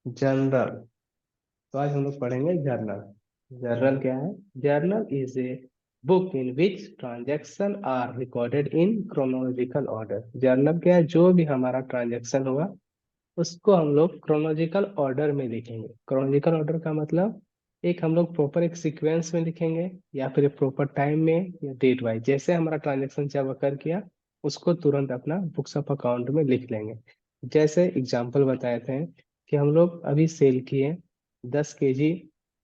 General. तो आज हम लोग पढ़ेंगे जर्नल। जर्नल क्या है? Journal is a book in which transaction are recorded in chronological order. Journal क्या है? जो भी हमारा ट्रांजैक्शन हुआ उसको हम लोग क्रोनोलॉजिकल ऑर्डर में लिखेंगे। क्रोनोलॉजिकल ऑर्डर का मतलब एक हम लोग प्रॉपर एक सीक्वेंस में लिखेंगे, या फिर प्रॉपर टाइम में, या डेट वाइज। जैसे हमारा ट्रांजैक्शन जब अकर किया उसको तुरंत अपना बुक्स ऑफ अकाउंट में लिख लेंगे। जैसे एग्जांपल बताए थे कि हम लोग अभी सेल किए 10 केजी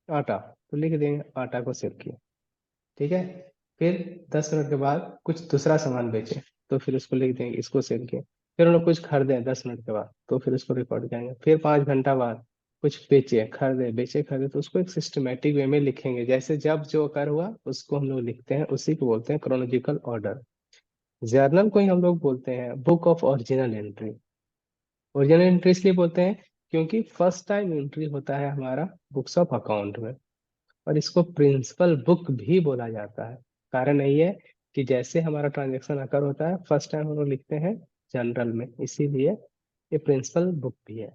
आटा, तो लिख देंगे आटा को सेल किया। ठीक है। फिर 10 मिनट के बाद कुछ दूसरा सामान बेचे, तो फिर उसको लिख देंगे इसको सेल किया। फिर उन्होंने कुछ खरीदे 10 मिनट के बाद, तो फिर उसको रिकॉर्ड करेंगे। फिर 5 घंटा बाद कुछ बेचे खरीदे, बेचे खरीदे, तो उसको एक सिस्टमेटिक वे में लिखेंगे। जैसे जब जो अकर हुआ उसको हम लोग लिखते हैं, उसी को बोलते हैं क्रोनोलॉजिकल ऑर्डर। जर्नल को ही हम लोग बोलते हैं book of original entry. Original entry इसलिए बोलते हैं क्योंकि फर्स्ट टाइम एंट्री होता है हमारा बुक्स ऑफ अकाउंट में। और इसको प्रिंसिपल बुक भी बोला जाता है। कारण यही है कि जैसे हमारा ट्रांजैक्शन अकर होता है फर्स्ट टाइम हम लोग लिखते हैं जनरल में, इसीलिए ये प्रिंसिपल बुक भी है।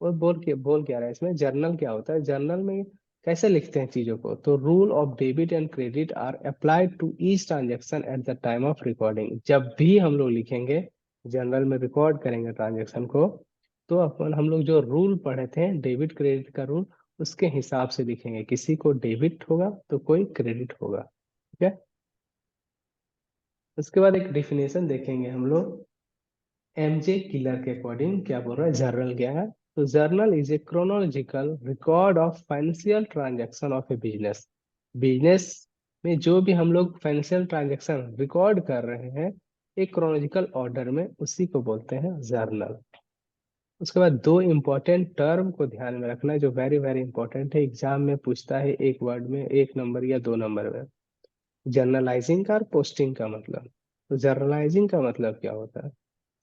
और बोल क्या रहा है इसमें? जर्नल क्या होता है? जर्नल में कैसे लिखते हैं चीजों को? तो rule of debit and credit are applied to each transaction at the time of recording. जब भी हम लोग लिखेंगे, जर्नल में रिकॉर्ड करेंगे ट्रांजेक्शन को, तो अपन हम लोग जो रूल पढ़े थे डेबिट क्रेडिट का रूल, उसके हिसाब से लिखेंगे। किसी को डेबिट होगा तो कोई क्रेडिट होगा। ठीक है। उसके बाद एक डिफिनेशन देखेंगे हम लोग। एमजे किलर के अकॉर्डिंग क्या बोल रहा है जर्नल क्या है? तो journal is A chronological record of financial transaction of A business. Business में जो भी हम लोग फाइनेंशियल ट्रांजैक्शन रिकॉर्ड कर रहे हैं एक क्रोनोलॉजिकल ऑर्डर में, उसी को बोलते हैं जर्नल। उसके बाद दो इंपॉर्टेंट टर्म को ध्यान में रखना है जो वेरी वेरी इंपॉर्टेंट है, एग्जाम में पूछता है एक वर्ड में, 1 नंबर या 2 नंबर में। जर्नलाइजिंग का और पोस्टिंग का मतलब। तो जर्नलाइजिंग का मतलब क्या होता है?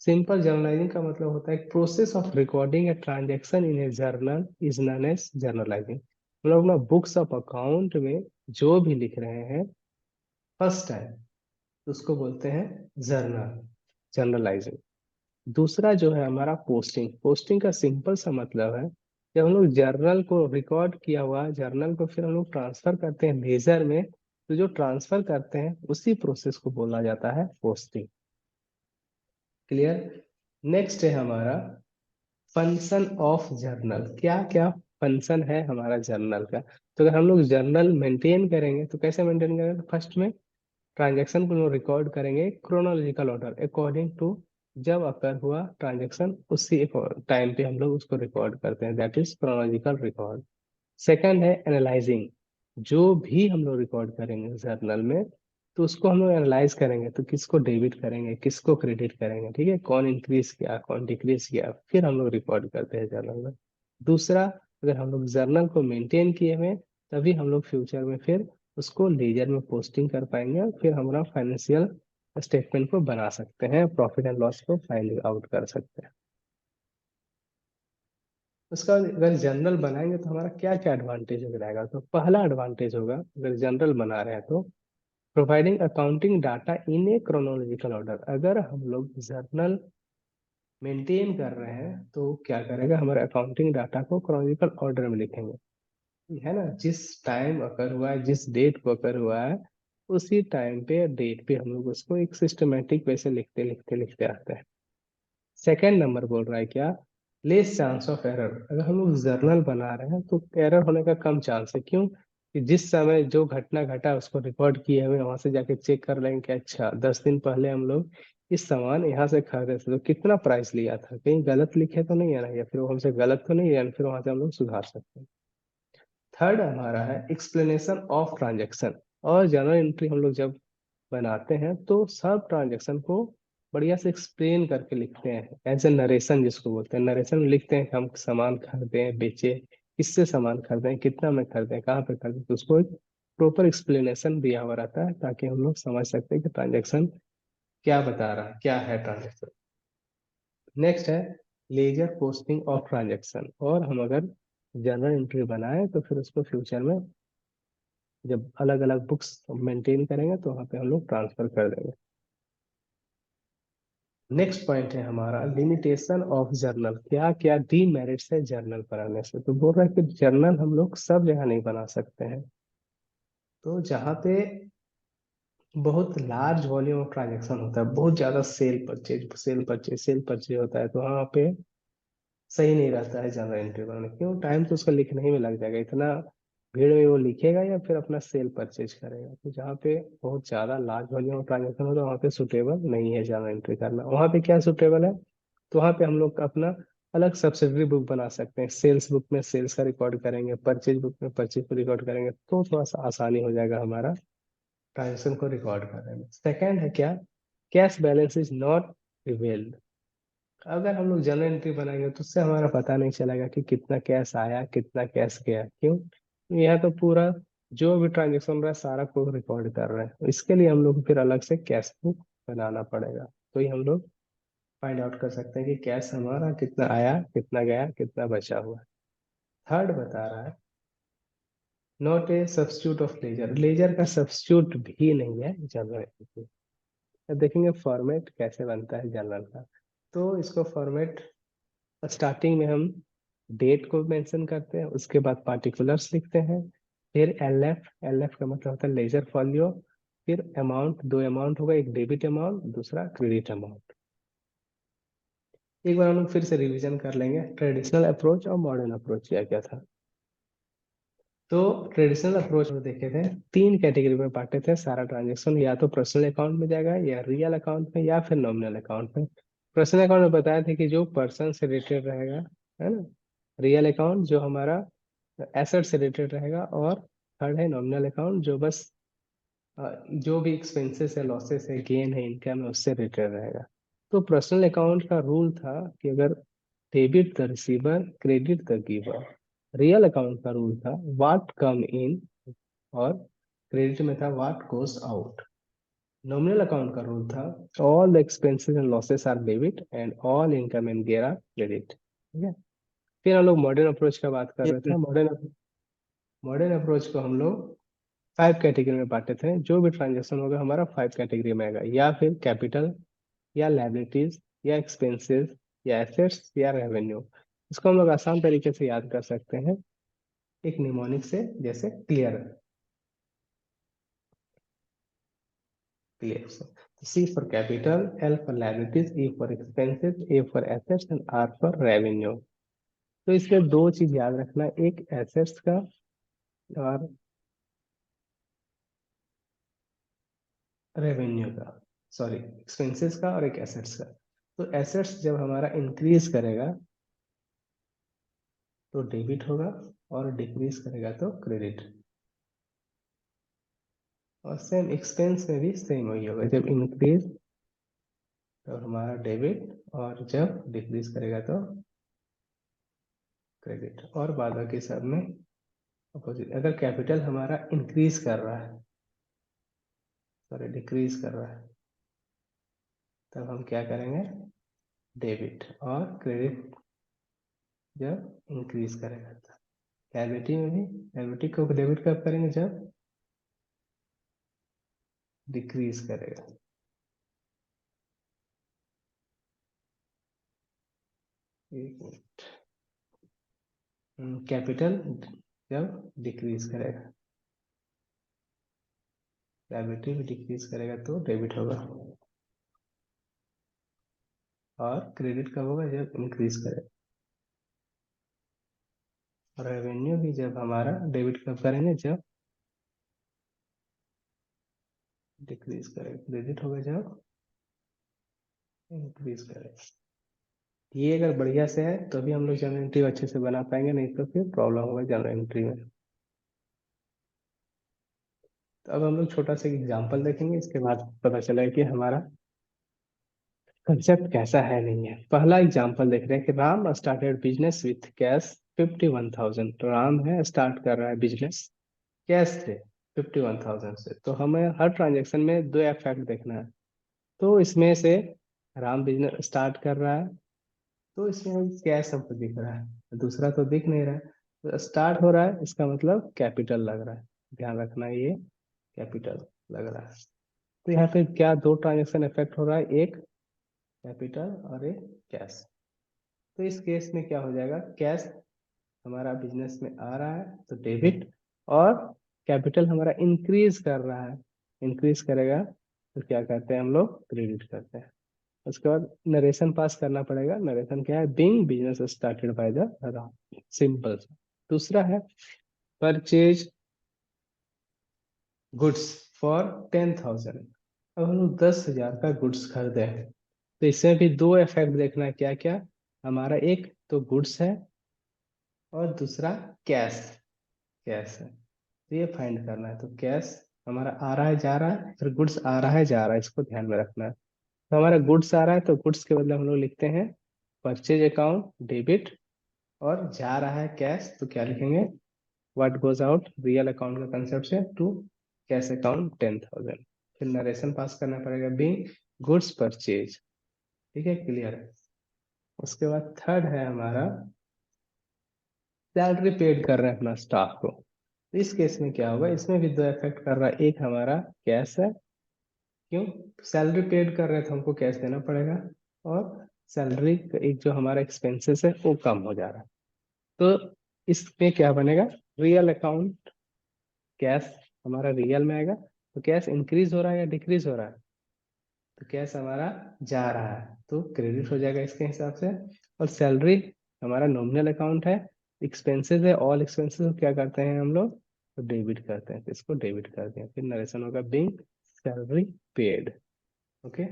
सिंपल जर्नलाइजिंग का मतलब होता है process of recording a transaction in a journal is known as journalising. हम लोग ना बुक्स ऑफ अकाउंट में जो भी लिख रहे हैं फर्स्ट टाइम, उसको बोलते हैं जर्नल, जर्नलाइजिंग। दूसरा जो है हमारा पोस्टिंग। पोस्टिंग का सिंपल सा मतलब है जब हम लोग जर्नल को रिकॉर्ड किया हुआ जर्नल को फिर हम लोग ट्रांसफर करते हैं लेजर में, तो जो ट्रांसफर करते हैं उसी प्रोसेस को बोला जाता है पोस्टिंग। क्लियर। नेक्स्ट है हमारा फंक्शन ऑफ जर्नल। क्या क्या फंक्शन है हमारा जर्नल का? तो अगर हम लोग जर्नल मेंटेन करेंगे तो कैसे मेंटेन करेंगे? तो फर्स्ट में ट्रांजैक्शन को रिकॉर्ड करेंगे क्रोनोलॉजिकल ऑर्डर अकॉर्डिंग टू जब अकर हुआ ट्रांजैक्शन, उसी टाइम पे हम लोग उसको रिकॉर्ड करते हैं, that is chronological record. Second है एनालाइजिंग। जो भी हम लोग रिकॉर्ड करेंगे जर्नल में, तो उसको हम लोग एनालाइज करेंगे, तो किसको डेबिट करेंगे किसको क्रेडिट करेंगे, ठीक है, कौन इंक्रीज किया कौन डिक्रीज किया, फिर हम लोग रिकॉर्ड करते हैं जर्नल में। दूसरा, अगर हम लोग जर्नल को मेंटेन किए हुए, तभी हम लोग फ्यूचर में फिर उसको लेजर में पोस्टिंग कर पाएंगे, और फिर हमारा फाइनेंशियल स्टेटमेंट को बना सकते हैं, प्रॉफिट एंड लॉस को फाइंड आउट कर सकते हैं। उसका अगर जनरल बनाएंगे तो हमारा क्या क्या एडवांटेज हो रहेगा? तो पहला एडवांटेज होगा अगर जनरल बना रहे हैं तो providing accounting data in A chronological order. अगर हम लोग जर्नल मेंटेन कर रहे हैं तो क्या करेगा, हमारे अकाउंटिंग डाटा को क्रोनोलॉजिकल ऑर्डर में लिखेंगे। है ना, जिस टाइम अकर हुआ है जिस डेट को अकर हुआ है उसी टाइम पे डेट पे हम लोग उसको एक सिस्टमेटिक वे से लिखते लिखते लिखते आते हैं। सेकेंड नंबर बोल रहा है क्या? Less chance of error. अगर हम लोग जर्नल बना रहे हैं तो एरर होने का कम चांस है। क्यों? कि जिस समय जो घटना घटा उसको रिकॉर्ड किए हुए वहां से जाके चेक कर लेंगे कि अच्छा 10 दिन पहले हम लोग इस सामान यहाँ से खरीदे थे तो कितना प्राइस लिया था, कहीं गलत लिखे तो नहीं है ना, या फिर वो हमसे गलत तो नहीं है, फिर वहां से हम लोग सुधार सकते हैं। थर्ड हमारा है एक्सप्लेनेशन ऑफ ट्रांजेक्शन। और जर्नल एंट्री हम लोग जब बनाते हैं तो सब ट्रांजेक्शन को बढ़िया से एक्सप्लेन करके लिखते हैं, एज ए नरेशन जिसको बोलते हैं। नरेशन में लिखते हैं कि हम सामान खरीदे बेचे, किससे सामान खरीदे, कितना में खरीदे, कहाँ पे खरीदे, तो उसको एक प्रॉपर एक्सप्लेनेशन दिया हुआ रहता है ताकि हम लोग समझ सकते हैं कि ट्रांजेक्शन क्या बता रहा है, क्या है ट्रांजेक्शन। नेक्स्ट है लेजर पोस्टिंग ऑफ ट्रांजेक्शन। और हम अगर जर्नल एंट्री बनाए तो फिर उसको फ्यूचर में जब अलग अलग बुक्स मेंटेन करेंगे तो वहाँ पे हम लोग ट्रांसफर कर देंगे। नेक्स्ट पॉइंट है हमारा लिमिटेशन ऑफ जर्नल। क्या क्या डीमेरिट्स है जर्नल बनाने से? तो बोल रहा है कि जर्नल हम लोग सब जगह नहीं बना सकते हैं। तो जहाँ पे बहुत लार्ज वॉल्यूम ऑफ ट्रांजेक्शन होता है, बहुत ज्यादा सेल परचेज होता है, तो वहाँ पे सही नहीं रहता है जनरल एंट्री बनाना। क्यों? टाइम तो उसका लिखने ही में लग जाएगा, इतना भीड़ में वो लिखेगा या फिर अपना सेल परचेज करेगा। तो जहाँ पे बहुत ज्यादा लार्ज वॉल्यूम ऑफ ट्रांजेक्शन होता है वहाँ पे सुटेबल नहीं है जनरल एंट्री करना। वहाँ पे क्या सुटेबल है? तो वहाँ पे हम लोग अपना अलग सब्सिडरी बुक बना सकते हैं। सेल्स बुक में सेल्स का रिकॉर्ड करेंगे, परचेज बुक में परचेज को रिकॉर्ड करेंगे, तो थोड़ा सा आसानी हो जाएगा हमारा ट्रांजेक्शन को रिकॉर्ड करने में। सेकेंड है क्या? Cash balance is not revelled. अगर हम लोग जर्नल एंट्री बनाएंगे तो उससे हमारा पता नहीं चलेगा कि कितना कैश आया कितना कैश गया। क्यों? यह तो पूरा जो भी ट्रांजेक्शन रहा है सारा को रिकॉर्ड कर रहे हैं। इसके लिए हम लोग को फिर अलग से कैश बुक बनाना पड़ेगा। तो ये हम लोग फाइंड आउट कर सकते हैं कि कैश हमारा कितना आया कितना गया कितना बचा हुआ है। थर्ड बता रहा है not a substitute of ledger. Ledger का सब्स्टिट्यूट भी नहीं है जर्नल एंट्री। अब देखेंगे फॉर्मेट कैसे बनता है जर्नल का। तो इसको फॉर्मेट स्टार्टिंग में हम डेट को मेंशन करते हैं, उसके बाद पार्टिकुलर्स लिखते हैं, फिर एलएफ। एलएफ का मतलब होता है लेजर फॉलियो। फिर अमाउंट, दो अमाउंट होगा, एक डेबिट अमाउंट दूसरा क्रेडिट अमाउंट। एक बार हम लोग फिर से रिवीजन कर लेंगे ट्रेडिशनल अप्रोच और मॉडर्न अप्रोच क्या क्या था। तो ट्रेडिशनल अप्रोच में देखे थे तीन कैटेगरी में बांटे थे सारा ट्रांजेक्शन, या तो पर्सनल अकाउंट में जाएगा या रियल अकाउंट में या फिर नॉमिनल अकाउंट में। पर्सनल अकाउंट में बताया था कि जो पर्सन से रिलेटेड रहेगा, है ना। रियल अकाउंट जो हमारा एसेट से रिलेटेड रहेगा, और थर्ड है नॉमिनल अकाउंट जो बस जो भी एक्सपेंसेस है, लॉसेस है, गेन है, इनकम है, उससे रिलेटेड रहेगा। तो पर्सनल अकाउंट का रूल था कि अगर debit the receiver credit the giver. Real account का रूल था व्हाट कम इन, और क्रेडिट में था what goes out. Nominal account का रूल था all the expenses and losses are debit and all income and gain are credit. ठीक है। फिर हम लोग मॉडर्न अप्रोच का बात कर रहे थे। मॉडर्न अप्रोच को हम लोग फाइव कैटेगरी में बांटे थे। जो भी ट्रांजेक्शन होगा हमारा फाइव कैटेगरी में आएगा, या फिर कैपिटल, या लाइबिलिटीज, या एक्सपेंसेस, या एसेट्स, या रेवेन्यू। इसको हम लोग आसान तरीके से याद कर सकते हैं एक निमोनिक से, जैसे क्लियर। क्लियर से C for capital, L for liabilities, E for expenses, A for assets and R for revenue. तो इसमें दो चीज याद रखना, एक एसेट्स का और रेवेन्यू का, सॉरी एक्सपेंसेस का और एक एसेट्स का। तो एसेट्स जब हमारा इंक्रीज करेगा तो डेबिट होगा, और डिक्रीज करेगा तो क्रेडिट। और सेम एक्सपेंस में भी सेम वही होगा, जब इंक्रीज तो हमारा डेबिट, और जब डिक्रीज करेगा तो क्रेडिट। और बाद बाकी सब में अपोजिट। अगर कैपिटल हमारा इंक्रीज कर रहा है, सॉरी डिक्रीज कर रहा है, तब हम क्या करेंगे? डेबिट। और क्रेडिट जब इंक्रीज करेगा तब। कैपिटी में भी कैपिटी को डेबिट कब करेंगे? जब डिक्रीज करेगा। एक मिनट। कैपिटल जब डिक्रीज करेगा, लायबिलिटी भी डिक्रीज करेगा तो डेबिट होगा। और क्रेडिट कब होगा? जब इंक्रीज करेगा। और रेवेन्यू भी जब हमारा डेबिट कब करेंगे? जब डिक्रीज करेगा। क्रेडिट होगा जब इंक्रीज करेगा। ये अगर बढ़िया से है तो भी हम लोग जनरल एंट्री अच्छे से बना पाएंगे, नहीं तो फिर प्रॉब्लम होगा जनरल एंट्री में। तो अब हम लोग छोटा सा एग्जाम्पल देखेंगे, इसके बाद पता चलेगा कि हमारा कंसेप्ट कैसा है नहीं है। पहला एग्जाम्पल देख रहे हैं कि Ram started business with cash 51,000। Ram है स्टार्ट कर रहा है बिजनेस कैश से 51,000 से। तो हमें हर ट्रांजेक्शन में दो फैक्ट देखना है। तो इसमें से राम बिजनेस स्टार्ट कर रहा है, तो इसमें कैश हमको दिख रहा है, दूसरा तो दिख नहीं रहा है। तो स्टार्ट हो रहा है इसका मतलब कैपिटल लग रहा है, ध्यान रखना ये कैपिटल लग रहा है। तो यहाँ पे क्या दो ट्रांजेक्शन इफेक्ट हो रहा है, एक कैपिटल और एक कैश। तो इस केस में क्या हो जाएगा, कैश हमारा बिजनेस में आ रहा है तो डेबिट, और कैपिटल हमारा इंक्रीज कर रहा है, इंक्रीज करेगा तो क्या करते हैं हम लोग, क्रेडिट करते हैं। उसके बाद नरेशन पास करना पड़ेगा। नरेशन क्या है, being business started by the Ram, simple. दूसरा है परचेज गुड्स फॉर 10,000। अब हम लोग 10,000 का गुड्स खरीदे हैं, तो इसमें भी दो इफेक्ट देखना है, क्या क्या हमारा, एक तो गुड्स है और दूसरा कैश, कैश है। तो ये फाइंड करना है। तो कैश हमारा आ रहा है जा रहा है, फिर गुड्स आ रहा है जा रहा है, इसको ध्यान में रखना है। तो हमारा गुड्स आ रहा है तो गुड्स के बदले हम लोग लिखते हैं परचेज अकाउंट डेबिट, और जा रहा है कैश तो क्या लिखेंगे, what goes out real account का कंसेप्ट से टू कैश अकाउंट 10,000। फिर नरेशन पास करना पड़ेगा बीइंग गुड्स परचेज। ठीक है, क्लियर है। उसके बाद थर्ड है हमारा सैलरी पेड कर रहे हैं अपना स्टाफ को। इस केस में क्या होगा, इसमें भी दो इफेक्ट कर रहा है, एक हमारा कैश है, क्यों, सैलरी पेड कर रहे हैं तो हमको कैश देना पड़ेगा, और सैलरी एक जो हमारा एक्सपेंसेस है वो कम हो जा रहा है। तो इसमें क्या बनेगा, रियल अकाउंट कैश हमारा रियल में आएगा, तो कैश इंक्रीज हो रहा है या डिक्रीज हो रहा है, तो कैश हमारा जा रहा है तो क्रेडिट हो जाएगा इसके हिसाब से। और सैलरी हमारा नॉमिनल अकाउंट है, एक्सपेंसेस है, ऑल एक्सपेंसेस क्या करते हैं हम लोग, तो डेबिट करते हैं, तो इसको डेबिट करते हैं। फिर नरेशन होगा बिंग सैलरी पेड। ओके।